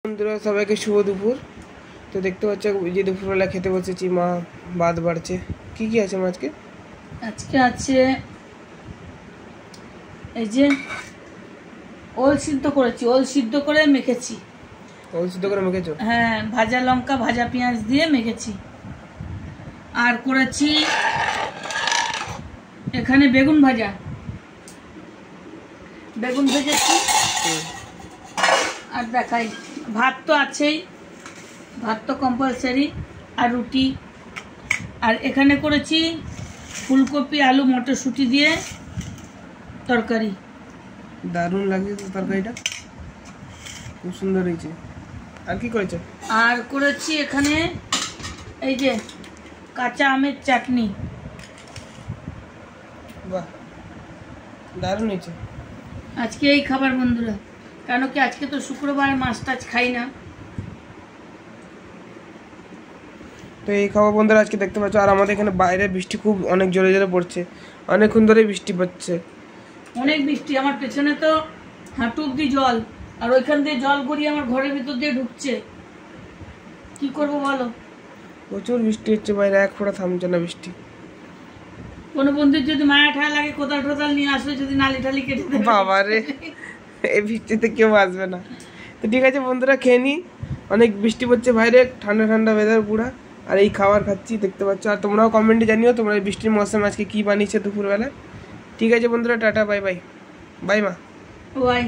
বন্ধুরা সবাইকে শুভ দুপুর। তো দেখতে পাচ্ছ যে দুপুরবেলা খেতে বসেছি, মা ভাত বাড়ছে। কি কি আছে মা আজকে? আজকে আছে এই যে ওল সিদ্ধ করেছি, ওল সিদ্ধ করে মেখেছি। ওল সিদ্ধ করে মেখেছো? হ্যাঁ, ভাজা লঙ্কা ভাজা পেঁয়াজ দিয়ে মেখেছি। আর করেছি এখানে বেগুন ভাজা, বেগুন ভেজেছি। আর দেখাই, ভাত তো আছেই, ভাত তো কম্পালসারি, আর রুটি। আর এখানে করেছি ফুলকপি আলু মটরশুঁটি দিয়ে তরকারি। দারুণ লাগছে তো তরকারিটা, খুব সুন্দর হয়েছে। আর কি করেছো? আর করেছি এখানে এই যে কাঁচা আমের চাটনি। বাহ, দারুণ হয়েছে। আজকে এই খাবার বন্ধুরা, কেন কি আজকে তো শুক্রবার, মাছ টাছ খাই না। তো এই খাবার বন্ধুরা আজকে দেখতে পাচ্ছ। আর আমাদের এখানে বাইরে বৃষ্টি খুব অনেক জোরে জোরে পড়ছে, অনেকক্ষণ ধরে বৃষ্টি পড়ছে, অনেক বৃষ্টি। আমার পেছনে তো হাঁটু অব্দি জল, আর ওইখান দিয়ে জল গড়িয়ে আমার ঘরের ভিতর দিয়ে ঢুকছে। কি করব বলো? প্রচুর বৃষ্টি হচ্ছে বাইরে, এক ফোঁটা থামছে না বৃষ্টি। কোনো বন্ধুর যদি মায়া ঠায়া লাগে কোদাল টোদাল নিয়ে আসলে যদি নালি টালি কেটে দেবে। বাবা রে, এই বৃষ্টিতে কেউ আসবে না। তো ঠিক আছে বন্ধুরা, খেয়ে নি। অনেক বৃষ্টি পড়ছে বাইরে, ঠান্ডা ঠান্ডা ওয়েদার পুরা। আর এই খাবার খাচ্ছি দেখতে পাচ্ছ। আর তোমরাও কমেন্টে জানিও তোমরা এই বৃষ্টির মৌসুমে আজকে কী বানিয়েছে দুপুরবেলা। ঠিক আছে বন্ধুরা, টাটা, বাই বাই। বাই মা। বাই।